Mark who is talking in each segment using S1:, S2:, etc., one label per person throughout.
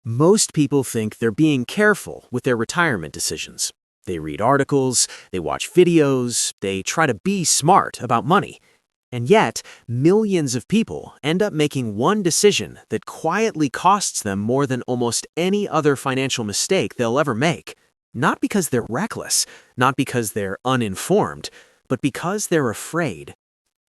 S1: Most people think they're being careful with their retirement decisions. They read articles, they watch videos, they try to be smart about money. And yet, millions of people end up making one decision that quietly costs them more than almost any other financial mistake they'll ever make. Not because they're reckless, not because they're uninformed, but because they're afraid.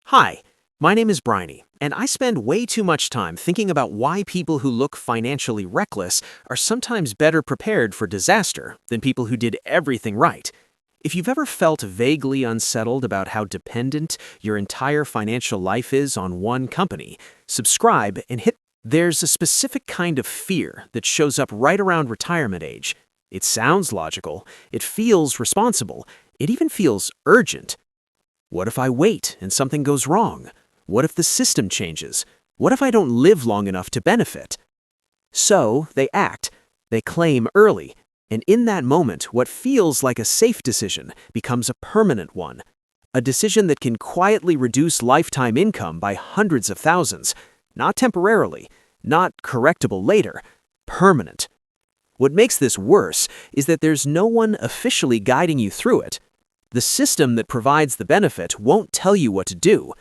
S1: Hi, my name is Bryony, and I spend way too much time thinking about why people who look financially reckless are sometimes better prepared for disaster than people who did everything right. If you've ever felt vaguely unsettled about how dependent your entire financial life is on one company, subscribe and hit. There's a specific kind of fear that shows up right around retirement age. It sounds logical, it feels responsible, it even feels urgent. What if I wait and something goes wrong? What if the system changes? What if I don't live long enough to benefit? So they act, they claim early, and in that moment, what feels like a safe decision becomes a permanent one. A decision that can quietly reduce lifetime income by hundreds of thousands, not temporarily, not correctable later, permanent. What makes this worse is that there's no one officially guiding you through it. The system that provides the benefit won't tell you what to do.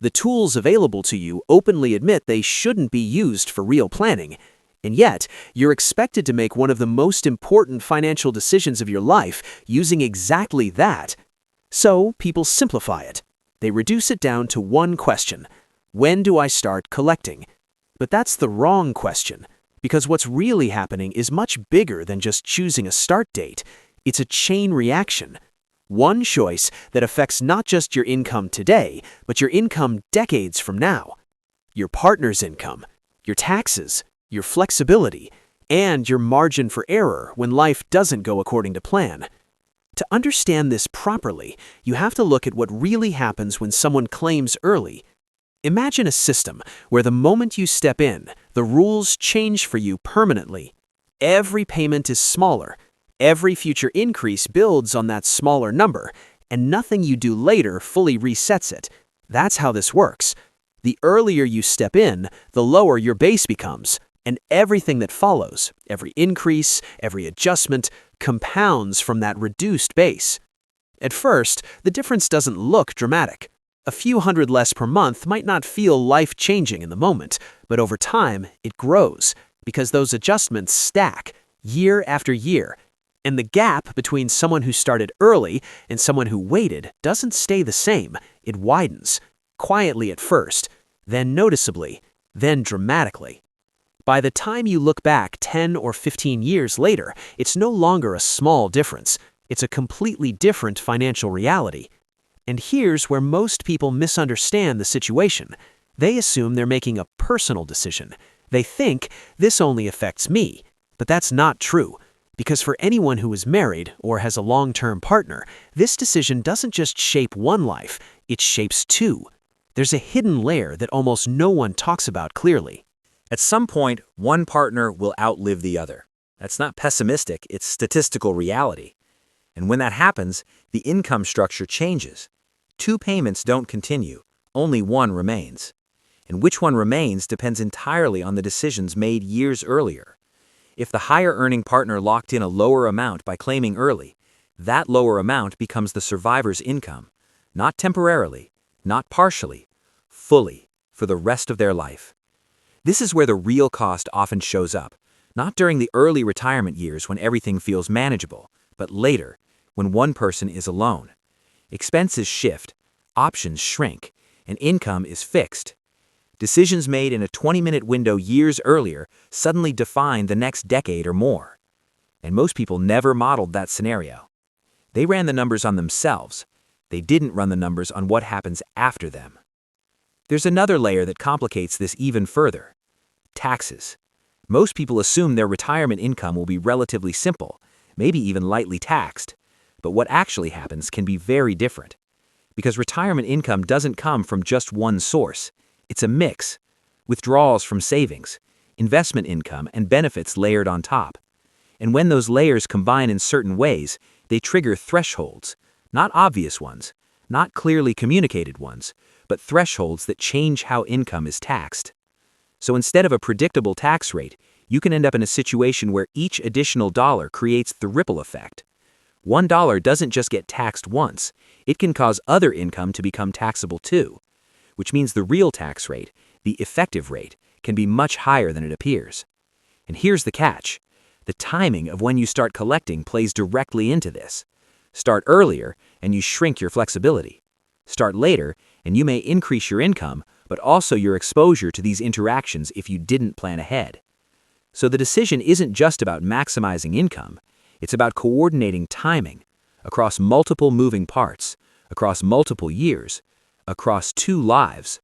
S1: The tools available to you openly admit they shouldn't be used for real planning. And yet, you're expected to make one of the most important financial decisions of your life using exactly that. So, people simplify it. They reduce it down to one question: when do I start collecting? But that's the wrong question, because what's really happening is much bigger than just choosing a start date. It's a chain reaction. One choice that affects not just your income today, but your income decades from now. Your partner's income, your taxes, your flexibility, and your margin for error when life doesn't go according to plan. To understand this properly, you have to look at what really happens when someone claims early. Imagine a system where the moment you step in, the rules change for you permanently. Every payment is smaller. Every future increase builds on that smaller number, and nothing you do later fully resets it. That's how this works. The earlier you step in, the lower your base becomes, and everything that follows, every increase, every adjustment, compounds from that reduced base. At first, the difference doesn't look dramatic. A few hundred less per month might not feel life-changing in the moment, but over time, it grows, because those adjustments stack, year after year. And the gap between someone who started early and someone who waited doesn't stay the same. It widens, quietly at first, then noticeably, then dramatically. By the time you look back 10 or 15 years later, it's no longer a small difference. It's a completely different financial reality. And here's where most people misunderstand the situation. They assume they're making a personal decision. They think this only affects me, but that's not true. Because for anyone who is married or has a long-term partner, this decision doesn't just shape one life, it shapes two. There's a hidden layer that almost no one talks about clearly.
S2: At some point, one partner will outlive the other. That's not pessimistic, it's statistical reality. And when that happens, the income structure changes. Two payments don't continue, only one remains. And which one remains depends entirely on the decisions made years earlier. If the higher-earning partner locked in a lower amount by claiming early, that lower amount becomes the survivor's income, not temporarily, not partially, fully, for the rest of their life. This is where the real cost often shows up, not during the early retirement years when everything feels manageable, but later, when one person is alone. Expenses shift, options shrink, and income is fixed. Decisions made in a 20-minute window years earlier suddenly define the next decade or more. And most people never modeled that scenario. They ran the numbers on themselves. They didn't run the numbers on what happens after them. There's another layer that complicates this even further: taxes. Most people assume their retirement income will be relatively simple, maybe even lightly taxed. But what actually happens can be very different. Because retirement income doesn't come from just one source. It's a mix: withdrawals from savings, investment income, and benefits layered on top. And when those layers combine in certain ways, they trigger thresholds, not obvious ones, not clearly communicated ones, but thresholds that change how income is taxed. So instead of a predictable tax rate, you can end up in a situation where each additional dollar creates the ripple effect. $1 doesn't just get taxed once, it can cause other income to become taxable too, which means the real tax rate, the effective rate, can be much higher than it appears. And here's the catch. The timing of when you start collecting plays directly into this. Start earlier, and you shrink your flexibility. Start later, and you may increase your income, but also your exposure to these interactions if you didn't plan ahead. So the decision isn't just about maximizing income, it's about coordinating timing across multiple moving parts, across multiple years, across 2 lives.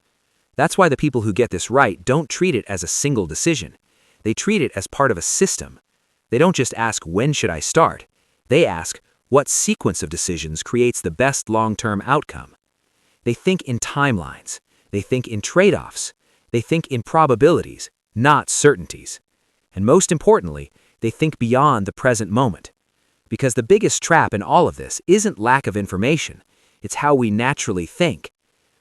S2: That's why the people who get this right don't treat it as a single decision. They treat it as part of a system. They don't just ask, when should I start? They ask, what sequence of decisions creates the best long-term outcome? They think in timelines. They think in trade-offs. They think in probabilities, not certainties. And most importantly, they think beyond the present moment. Because the biggest trap in all of this isn't lack of information, it's how we naturally think.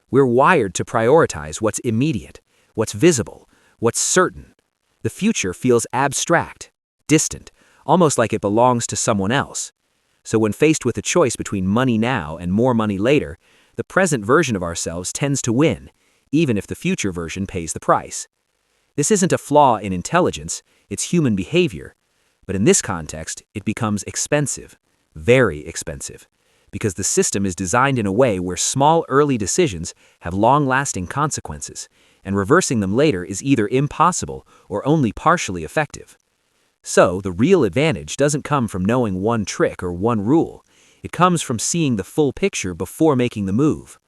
S2: We're wired to prioritize what's immediate, what's visible, what's certain. The future feels abstract, distant, almost like it belongs to someone else. So when faced with a choice between money now and more money later, the present version of ourselves tends to win, even if the future version pays the price. This isn't a flaw in intelligence, it's human behavior. But in this context, it becomes expensive, very expensive, because the system is designed in a way where small early decisions have long-lasting consequences, and reversing them later is either impossible or only partially effective. So, the real advantage doesn't come from knowing one trick or one rule. It comes from seeing the full picture before making the move.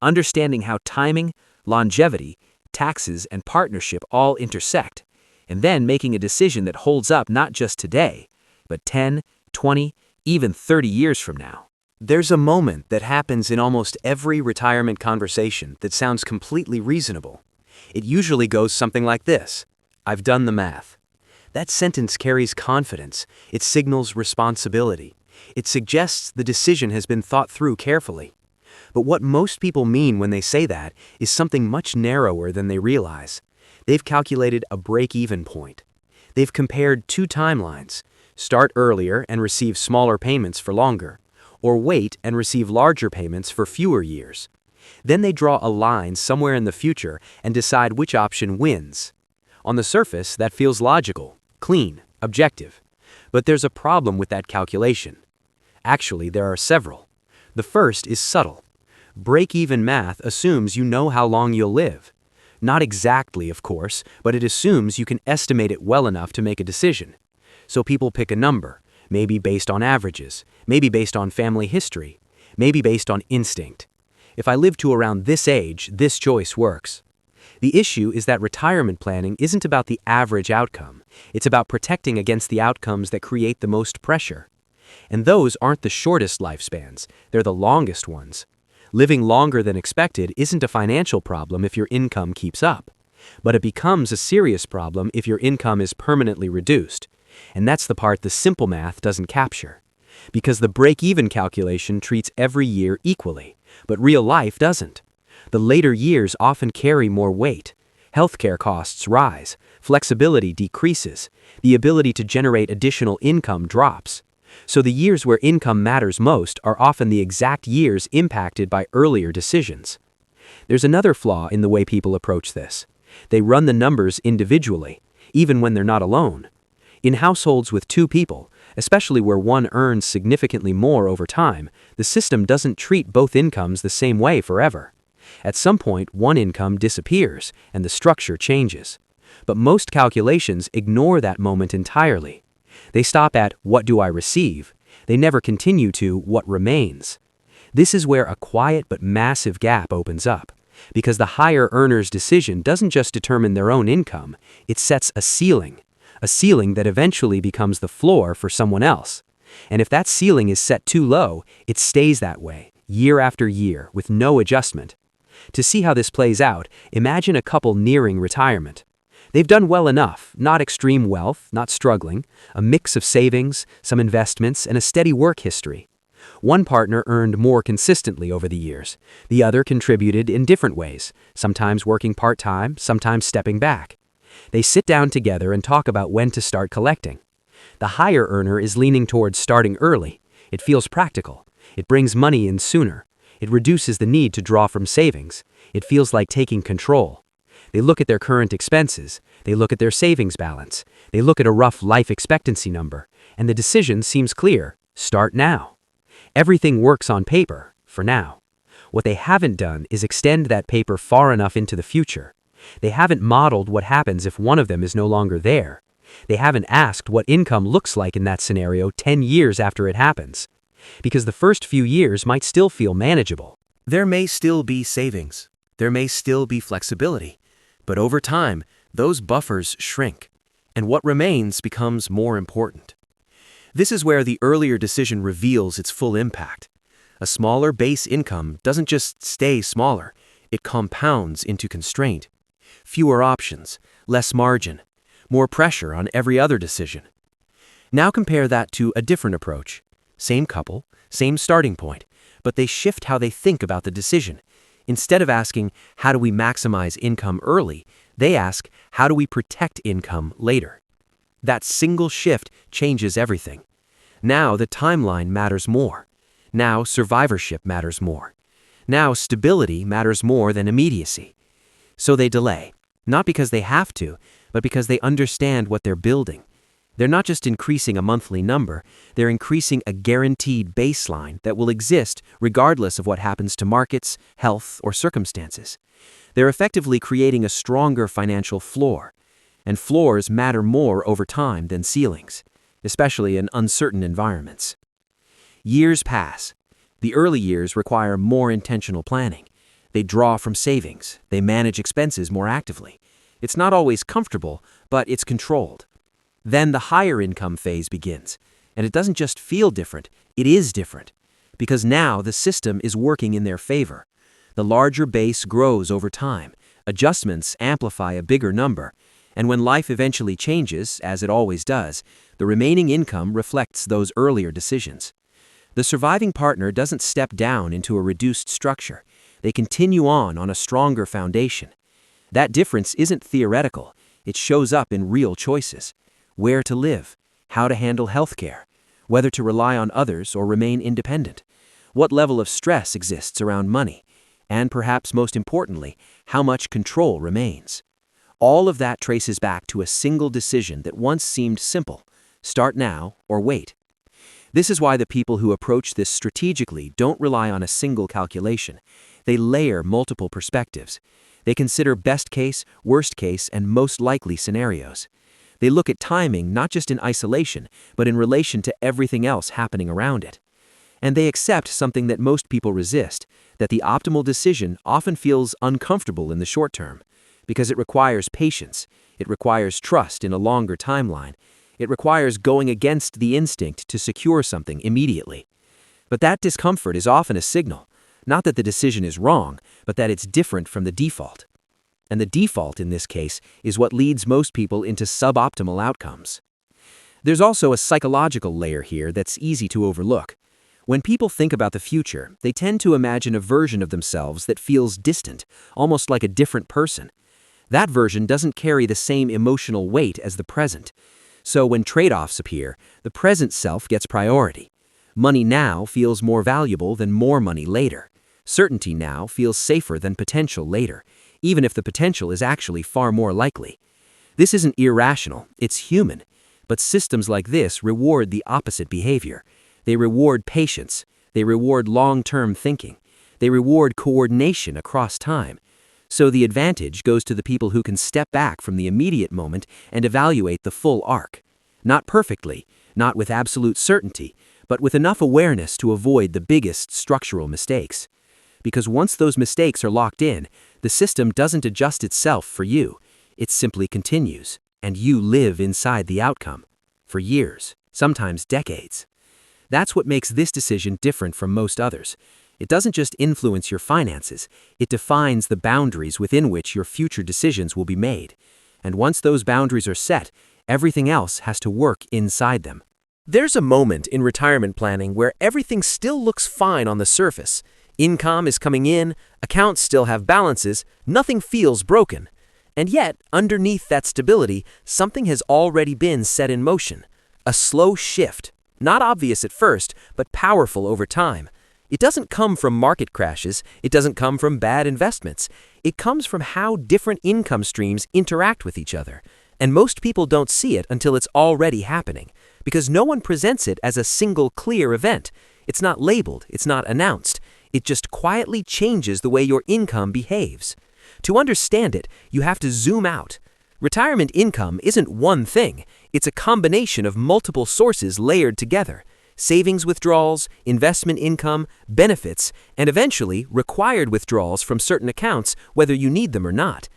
S2: Understanding how timing, longevity, taxes, and partnership all intersect, and then making a decision that holds up not just today, but 10, 20, even 30 years from now.
S1: There's a moment that happens in almost every retirement conversation that sounds completely reasonable. It usually goes something like this: I've done the math. That sentence carries confidence. It signals responsibility. It suggests the decision has been thought through carefully. But what most people mean when they say that is something much narrower than they realize. They've calculated a break-even point. They've compared 2 timelines: start earlier and receive smaller payments for longer, or wait and receive larger payments for fewer years. Then they draw a line somewhere in the future and decide which option wins. On the surface, that feels logical, clean, objective. But there's a problem with that calculation. Actually, there are several. The first is subtle. Break-even math assumes you know how long you'll live. Not exactly, of course, but it assumes you can estimate it well enough to make a decision. So people pick a number, maybe based on averages, maybe based on family history, maybe based on instinct. If I live to around this age, this choice works. The issue is that retirement planning isn't about the average outcome. It's about protecting against the outcomes that create the most pressure. And those aren't the shortest lifespans, they're the longest ones. Living longer than expected isn't a financial problem if your income keeps up. But it becomes a serious problem if your income is permanently reduced. And that's the part the simple math doesn't capture. Because the break-even calculation treats every year equally, but real life doesn't. The later years often carry more weight. Healthcare costs rise, flexibility decreases, the ability to generate additional income drops. So the years where income matters most are often the exact years impacted by earlier decisions. There's another flaw in the way people approach this. They run the numbers individually, even when they're not alone. In households with 2 people, especially where one earns significantly more over time, the system doesn't treat both incomes the same way forever. At some point, one income disappears and the structure changes. But most calculations ignore that moment entirely. They stop at what do I receive? They never continue to what remains. This is where a quiet but massive gap opens up, because the higher earner's decision doesn't just determine their own income, it sets a ceiling that eventually becomes the floor for someone else. And if that ceiling is set too low, it stays that way, year after year, with no adjustment. To see how this plays out, imagine a couple nearing retirement. They've done well enough, not extreme wealth, not struggling, a mix of savings, some investments, and a steady work history. One partner earned more consistently over the years. The other contributed in different ways, sometimes working part-time, sometimes stepping back.
S3: They sit down together and talk about when to start collecting. The higher earner is leaning towards starting early. It feels practical. It brings money in sooner. It reduces the need to draw from savings. It feels like taking control. They look at their current expenses. They look at their savings balance. They look at a rough life expectancy number. And the decision seems clear. Start now. Everything works on paper, for now. What they haven't done is extend that paper far enough into the future. They haven't modeled what happens if one of them is no longer there. They haven't asked what income looks like in that scenario 10 years after it happens. Because the first few years might still feel manageable.
S1: There may still be savings. There may still be flexibility. But over time, those buffers shrink. And what remains becomes more important. This is where the earlier decision reveals its full impact. A smaller base income doesn't just stay smaller, it compounds into constraint. Fewer options, less margin, more pressure on every other decision. Now compare that to a different approach. Same couple, same starting point, but they shift how they think about the decision. Instead of asking, how do we maximize income early, they ask, how do we protect income later? That single shift changes everything. Now the timeline matters more. Now survivorship matters more. Now stability matters more than immediacy. So they delay, not because they have to, but because they understand what they're building. They're not just increasing a monthly number, they're increasing a guaranteed baseline that will exist regardless of what happens to markets, health, or circumstances. They're effectively creating a stronger financial floor. And floors matter more over time than ceilings, especially in uncertain environments. Years pass. The early years require more intentional planning. They draw from savings. They manage expenses more actively. It's not always comfortable, but it's controlled. Then the higher income phase begins, and it doesn't just feel different, it is different. Because now the system is working in their favor. The larger base grows over time. Adjustments amplify a bigger number. And when life eventually changes, as it always does, the remaining income reflects those earlier decisions. The surviving partner doesn't step down into a reduced structure. They continue on a stronger foundation. That difference isn't theoretical. It shows up in real choices. Where to live, how to handle healthcare, whether to rely on others or remain independent, what level of stress exists around money, and perhaps most importantly, how much control remains. All of that traces back to a single decision that once seemed simple: start now or wait. This is why the people who approach this strategically don't rely on a single calculation. They layer multiple perspectives. They consider best case, worst case, and most likely scenarios. They look at timing not just in isolation, but in relation to everything else happening around it. And they accept something that most people resist, that the optimal decision often feels uncomfortable in the short term, because it requires patience, it requires trust in a longer timeline, it requires going against the instinct to secure something immediately. But that discomfort is often a signal, not that the decision is wrong, but that it's different from the default. And the default in this case is what leads most people into suboptimal outcomes. There's also a psychological layer here that's easy to overlook. When people think about the future, they tend to imagine a version of themselves that feels distant, almost like a different person. That version doesn't carry the same emotional weight as the present. So when trade-offs appear, the present self gets priority. Money now feels more valuable than more money later. Certainty now feels safer than potential later, even if the potential is actually far more likely. This isn't irrational, it's human. But systems like this reward the opposite behavior. They reward patience. They reward long-term thinking. They reward coordination across time. So the advantage goes to the people who can step back from the immediate moment and evaluate the full arc. Not perfectly, not with absolute certainty, but with enough awareness to avoid the biggest structural mistakes. Because once those mistakes are locked in, the system doesn't adjust itself for you. It simply continues, and you live inside the outcome. For years, sometimes decades. That's what makes this decision different from most others. It doesn't just influence your finances, it defines the boundaries within which your future decisions will be made. And once those boundaries are set, everything else has to work inside them. There's a moment in retirement planning where everything still looks fine on the surface. Income is coming in, accounts still have balances, nothing feels broken.
S3: And yet, underneath that stability, something has already been set in motion. A slow shift, not obvious at first, but powerful over time. It doesn't come from market crashes, it doesn't come from bad investments. It comes from how different income streams interact with each other. And most people don't see it until it's already happening, because no one presents it as a single clear event. It's not labeled, it's not announced. It just quietly changes the way your income behaves. To understand it, you have to zoom out. Retirement income isn't one thing, it's a combination of multiple sources layered together. Savings withdrawals, investment income, benefits, and eventually required withdrawals from certain accounts whether you need them or not.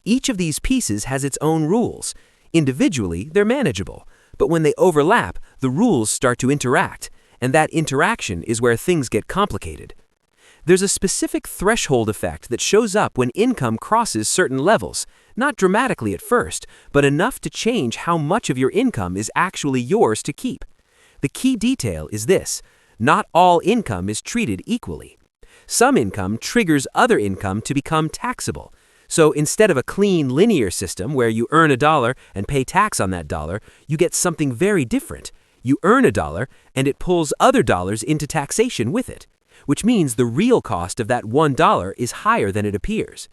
S3: Each of these pieces has its own rules. Individually, they're manageable, but when they overlap, the rules start to interact, and that interaction is where things get complicated. There's a specific threshold effect that shows up when income crosses certain levels, not dramatically at first, but enough to change how much of your income is actually yours to keep. The key detail is this: not all income is treated equally. Some income triggers other income to become taxable. So instead of a clean linear system where you earn $1 and pay tax on that dollar, you get something very different. You earn $1 and it pulls other dollars into taxation with it, which means the real cost of that $1 is higher than it appears.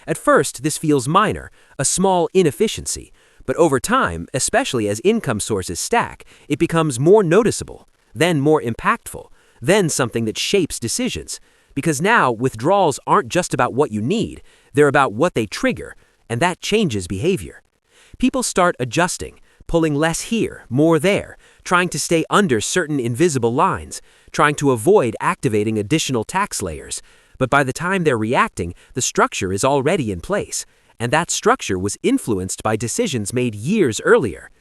S3: At first, this feels minor, a small inefficiency. But over time, especially as income sources stack, it becomes more noticeable, then more impactful, then something that shapes decisions. Because now, withdrawals aren't just about what you need, they're about what they trigger, and that changes behavior. People start adjusting, pulling less here, more there, trying to stay under certain invisible lines, trying to avoid activating additional tax layers. But by the time they're reacting, the structure is already in place. And that structure was influenced by decisions made years earlier.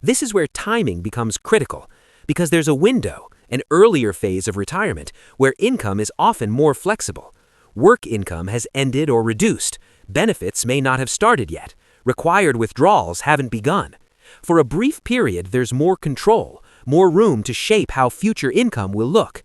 S3: This is where timing becomes critical, because there's a window, an earlier phase of retirement, where income is often more flexible. Work income has ended or reduced. Benefits may not have started yet. Required withdrawals haven't begun. For a brief period, there's more control, more room to shape how future income will look.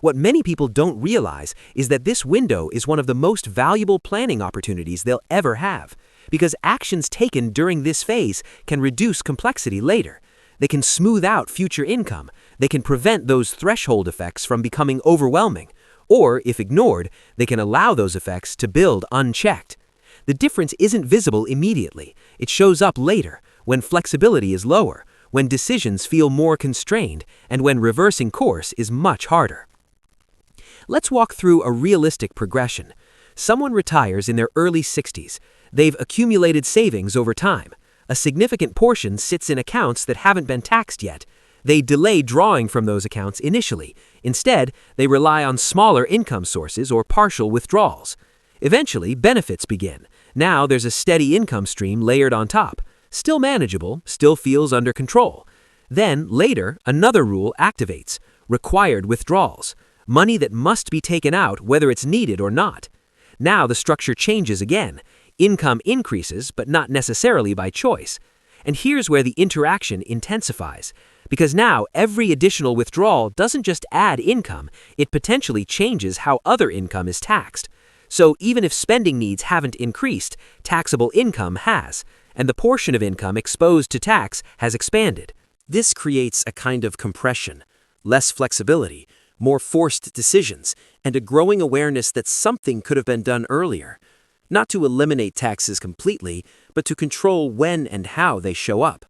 S3: What many people don't realize is that this window is one of the most valuable planning opportunities they'll ever have, because actions taken during this phase can reduce complexity later. They can smooth out future income. They can prevent those threshold effects from becoming overwhelming. Or, if ignored, they can allow those effects to build unchecked. The difference isn't visible immediately. It shows up later, when flexibility is lower, when decisions feel more constrained, and when reversing course is much harder. Let's walk through a realistic progression. Someone retires in their early 60s. They've accumulated savings over time. A significant portion sits in accounts that haven't been taxed yet. They delay drawing from those accounts initially. Instead, they rely on smaller income sources or partial withdrawals. Eventually, benefits begin. Now there's a steady income stream layered on top. Still manageable, still feels under control. Then, later, another rule activates: required withdrawals. Money that must be taken out whether it's needed or not. Now the structure changes again. Income increases, but not necessarily by choice. And here's where the interaction intensifies. Because now every additional withdrawal doesn't just add income, it potentially changes how other income is taxed. So even if spending needs haven't increased, taxable income has, and the portion of income exposed to tax has expanded. This creates a kind of compression, less flexibility, more forced decisions, and a growing awareness that something could have been done earlier. Not to eliminate taxes completely, but to control when and how they show up.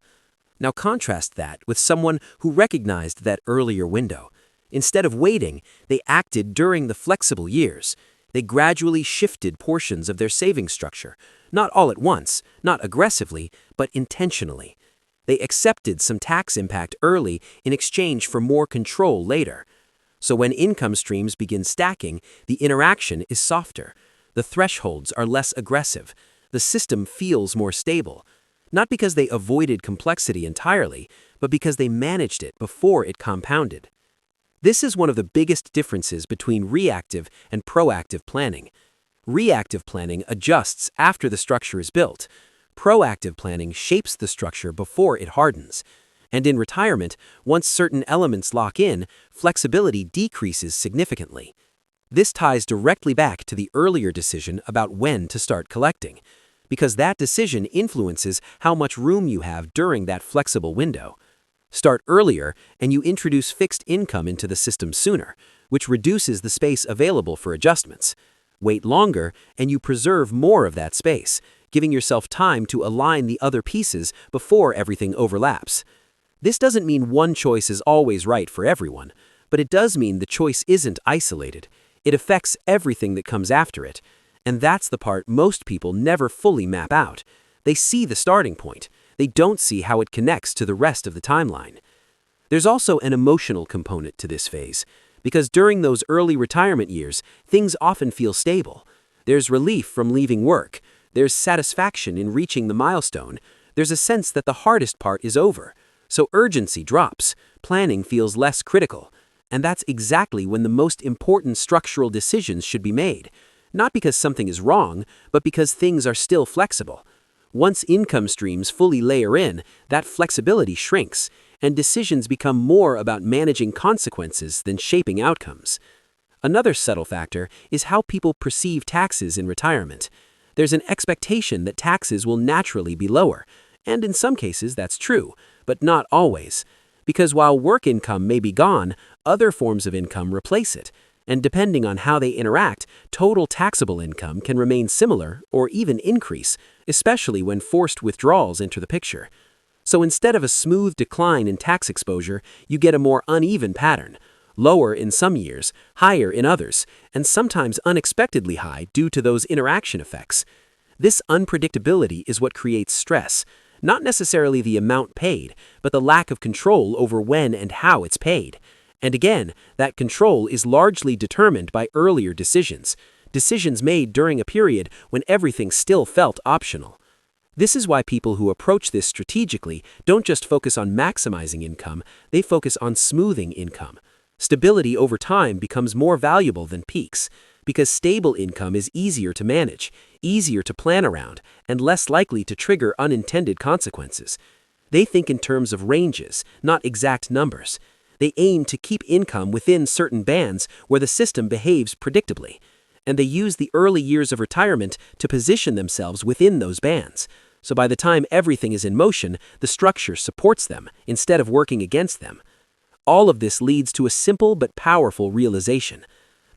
S3: Now contrast that with someone who recognized that earlier window. Instead of waiting, they acted during the flexible years. They gradually shifted portions of their savings structure, not all at once, not aggressively, but intentionally. They accepted some tax impact early in exchange for more control later. So when income streams begin stacking, the interaction is softer. The thresholds are less aggressive. The system feels more stable. Not because they avoided complexity entirely, but because they managed it before it compounded. This is one of the biggest differences between reactive and proactive planning. Reactive planning adjusts after the structure is built. Proactive planning shapes the structure before it hardens. And in retirement, once certain elements lock in, flexibility decreases significantly. This ties directly back to the earlier decision about when to start collecting. because that decision influences how much room you have during that flexible window. Start earlier and you introduce fixed income into the system sooner, which reduces the space available for adjustments. Wait longer and you preserve more of that space, giving yourself time to align the other pieces before everything overlaps. This doesn't mean one choice is always right for everyone, but it does mean the choice isn't isolated. It affects everything that comes after it. And that's the part most people never fully map out. They see the starting point. They don't see how it connects to the rest of the timeline. There's also an emotional component to this phase, because during those early retirement years, things often feel stable. There's relief from leaving work. There's satisfaction in reaching the milestone. There's a sense that the hardest part is over. So urgency drops. Planning feels less critical. And that's exactly when the most important structural decisions should be made. Not because something is wrong, but because things are still flexible. Once income streams fully layer in, that flexibility shrinks, and decisions become more about managing consequences than shaping outcomes. Another subtle factor is how people perceive taxes in retirement. There's an expectation that taxes will naturally be lower, and in some cases that's true, but not always. Because while work income may be gone, other forms of income replace it. And depending on how they interact, total taxable income can remain similar or even increase, especially when forced withdrawals enter the picture. So instead of a smooth decline in tax exposure, you get a more uneven pattern. Lower in some years, higher in others, and sometimes unexpectedly high due to those interaction effects. This unpredictability is what creates stress, not necessarily the amount paid, but the lack of control over when and how it's paid. And again, that control is largely determined by earlier decisions made during a period when everything still felt optional. This is why people who approach this strategically don't just focus on maximizing income, they focus on smoothing income. Stability over time becomes more valuable than peaks, because stable income is easier to manage, easier to plan around, and less likely to trigger unintended consequences. They think in terms of ranges, not exact numbers. They aim to keep income within certain bands where the system behaves predictably, and they use the early years of retirement to position themselves within those bands. So by the time everything is in motion, the structure supports them instead of working against them. All of this leads to a simple but powerful realization.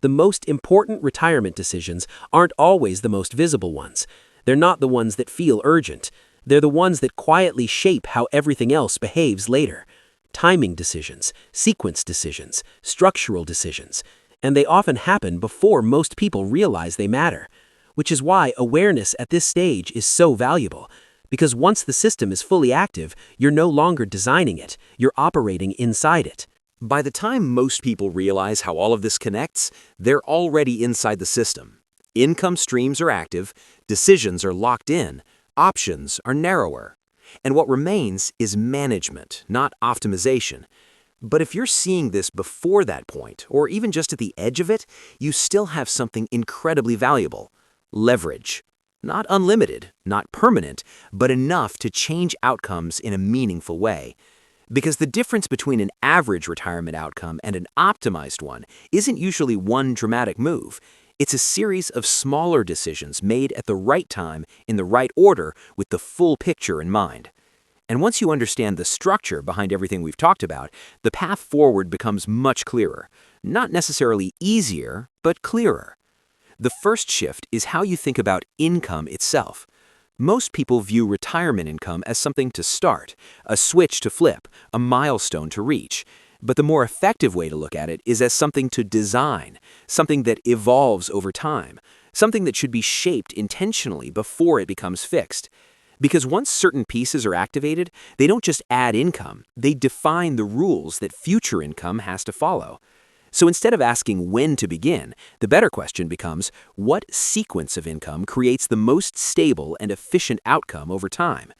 S3: The most important retirement decisions aren't always the most visible ones. They're not the ones that feel urgent. They're the ones that quietly shape how everything else behaves later. Timing decisions, sequence decisions, structural decisions, and they often happen before most people realize they matter, which is why awareness at this stage is so valuable, because once the system is fully active, you're no longer designing it, you're operating inside it.
S2: By the time most people realize how all of this connects, they're already inside the system. Income streams are active, decisions are locked in, options are narrower. And what remains is management, not optimization. But if you're seeing this before that point, or even just at the edge of it, you still have something incredibly valuable: leverage. Not unlimited, not permanent, but enough to change outcomes in a meaningful way. Because the difference between an average retirement outcome and an optimized one isn't usually one dramatic move. It's a series of smaller decisions made at the right time, in the right order, with the full picture in mind. And once you understand the structure behind everything we've talked about, the path forward becomes much clearer. Not necessarily easier, but clearer. The first shift is how you think about income itself. Most people view retirement income as something to start, a switch to flip, a milestone to reach. But the more effective way to look at it is as something to design, something that evolves over time, something that should be shaped intentionally before it becomes fixed. Because once certain pieces are activated, they don't just add income, they define the rules that future income has to follow. So instead of asking when to begin, the better question becomes, what sequence of income creates the most stable and efficient outcome over time?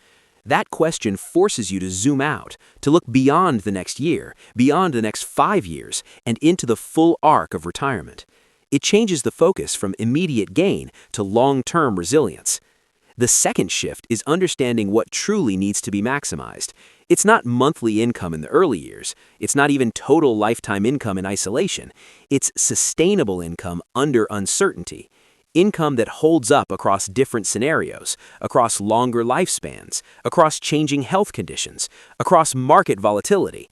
S2: That question forces you to zoom out, to look beyond the next year, beyond the next 5 years, and into the full arc of retirement. It changes the focus from immediate gain to long-term resilience. The second shift is understanding what truly needs to be maximized. It's not monthly income in the early years. It's not even total lifetime income in isolation. It's sustainable income under uncertainty.
S1: income that holds up across different scenarios, across longer lifespans, across changing health conditions, across market volatility.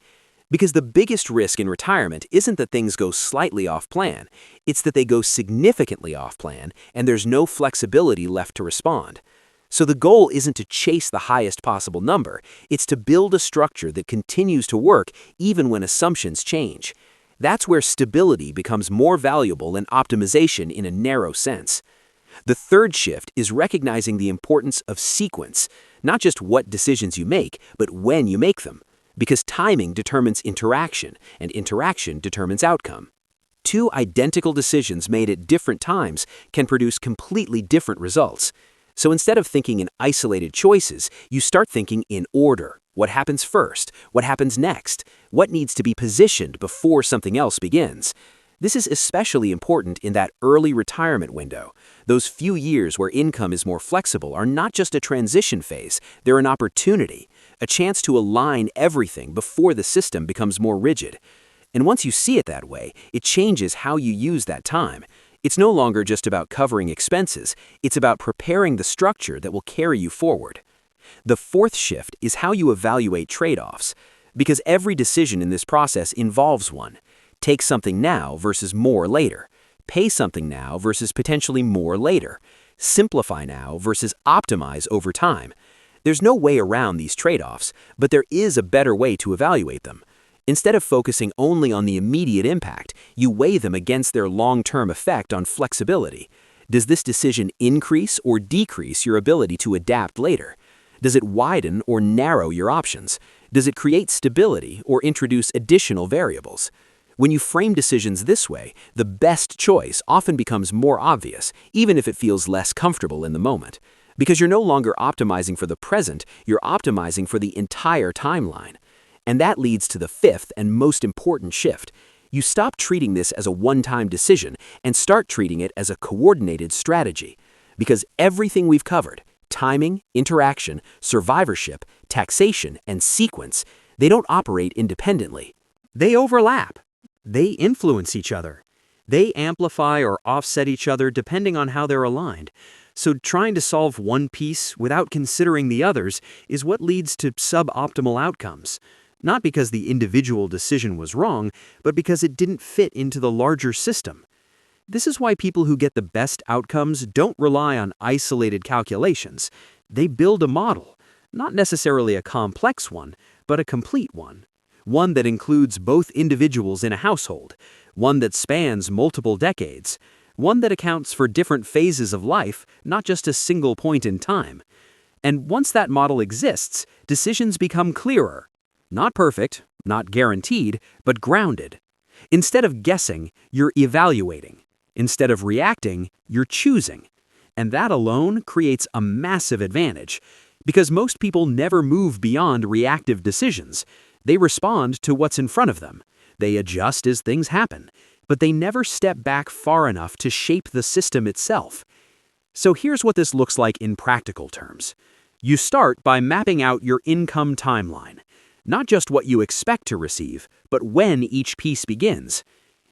S1: Because the biggest risk in retirement isn't that things go slightly off plan, it's that they go significantly off plan and there's no flexibility left to respond. So the goal isn't to chase the highest possible number, it's to build a structure that continues to work even when assumptions change. That's where stability becomes more valuable than optimization in a narrow sense. The third shift is recognizing the importance of sequence, not just what decisions you make, but when you make them. Because timing determines interaction, and interaction determines outcome. Two identical decisions made at different times can produce completely different results. So instead of thinking in isolated choices, you start thinking in order. What happens first? What happens next? What needs to be positioned before something else begins? This is especially important in that early retirement window. Those few years where income is more flexible are not just a transition phase, they're an opportunity, a chance to align everything before the system becomes more rigid. And once you see it that way, it changes how you use that time. It's no longer just about covering expenses, it's about preparing the structure that will carry you forward. The fourth shift is how you evaluate trade-offs, because every decision in this process involves one. Take something now versus more later. Pay something now versus potentially more later. Simplify now versus optimize over time. There's no way around these trade-offs, but there is a better way to evaluate them. Instead of focusing only on the immediate impact, you weigh them against their long-term effect on flexibility. Does this decision increase or decrease your ability to adapt later? Does it widen or narrow your options? Does it create stability or introduce additional variables? When you frame decisions this way, the best choice often becomes more obvious, even if it feels less comfortable in the moment. Because you're no longer optimizing for the present, you're optimizing for the entire timeline. And that leads to the fifth and most important shift. You stop treating this as a one-time decision and start treating it as a coordinated strategy. Because everything we've covered, timing, interaction, survivorship, taxation, and sequence, they don't operate independently. They overlap. They influence each other. They amplify or offset each other depending on how they're aligned. So trying to solve one piece without considering the others is what leads to suboptimal outcomes. Not because the individual decision was wrong, but because it didn't fit into the larger system. This is why people who get the best outcomes don't rely on isolated calculations. They build a model, not necessarily a complex one, but a complete one. One that includes both individuals in a household, one that spans multiple decades, one that accounts for different phases of life, not just a single point in time. And once that model exists, decisions become clearer. Not perfect, not guaranteed, but grounded. Instead of guessing, you're evaluating. Instead of reacting, you're choosing. And that alone creates a massive advantage, because most people never move beyond reactive decisions. They respond to what's in front of them. They adjust as things happen, but they never step back far enough to shape the system itself. So here's what this looks like in practical terms. You start by mapping out your income timeline. Not just what you expect to receive, but when each piece begins.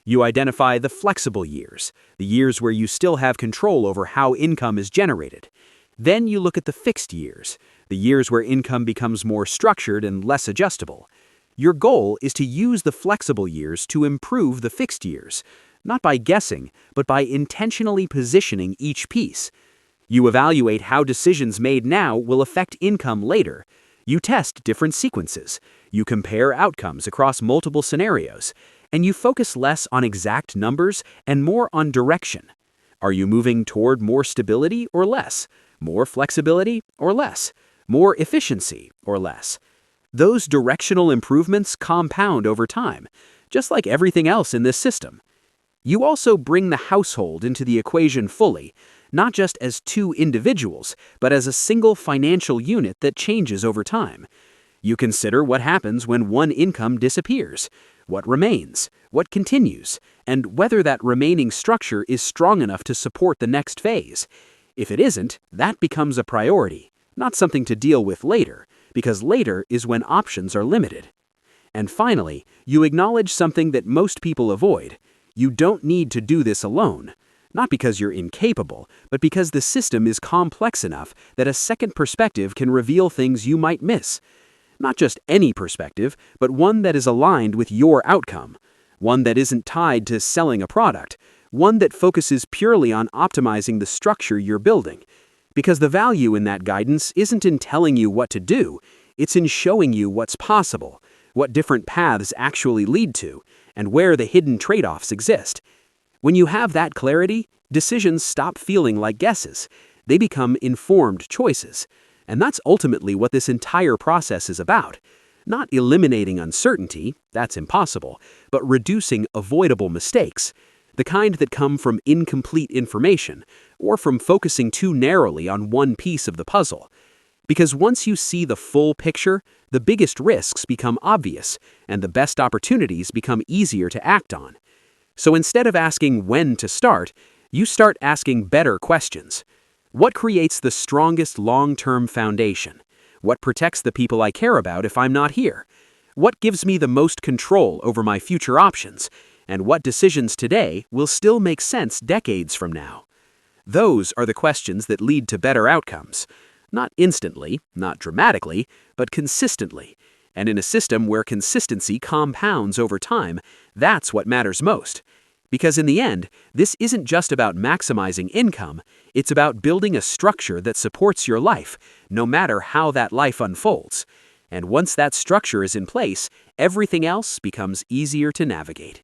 S1: You identify the flexible years, the years where you still have control over how income is generated. Then you look at the fixed years, the years where income becomes more structured and less adjustable. Your goal is to use the flexible years to improve the fixed years, not by guessing, but by intentionally positioning each piece. You evaluate how decisions made now will affect income later. You test different sequences. You compare outcomes across multiple scenarios. And you focus less on exact numbers and more on direction. Are you moving toward more stability or less? More flexibility or less? More efficiency or less? Those directional improvements compound over time, just like everything else in this system. You also bring the household into the equation fully, not just as two individuals, but as a single financial unit that changes over time. You consider what happens when one income disappears, what remains, what continues, and whether that remaining structure is strong enough to support the next phase. If it isn't, that becomes a priority, not something to deal with later, because later is when options are limited. And finally, you acknowledge something that most people avoid. You don't need to do this alone.
S3: Not because you're incapable, but because the system is complex enough that a second perspective can reveal things you might miss. Not just any perspective, but one that is aligned with your outcome. One that isn't tied to selling a product. One that focuses purely on optimizing the structure you're building. Because the value in that guidance isn't in telling you what to do, it's in showing you what's possible, what different paths actually lead to, and where the hidden trade-offs exist. When you have that clarity, decisions stop feeling like guesses. They become informed choices. And that's ultimately what this entire process is about. Not eliminating uncertainty, that's impossible, but reducing avoidable mistakes, the kind that come from incomplete information, or from focusing too narrowly on one piece of the puzzle. Because once you see the full picture, the biggest risks become obvious, and the best opportunities become easier to act on. So instead of asking when to start, you start asking better questions. What creates the strongest long-term foundation? What protects the people I care about if I'm not here? What gives me the most control over my future options? And what decisions today will still make sense decades from now? Those are the questions that lead to better outcomes. Not instantly, not dramatically, but consistently. And in a system where consistency compounds over time, that's what matters most. Because in the end, this isn't just about maximizing income, it's about building a structure that supports your life, no matter how that life unfolds. And once that structure is in place, everything else becomes easier to navigate.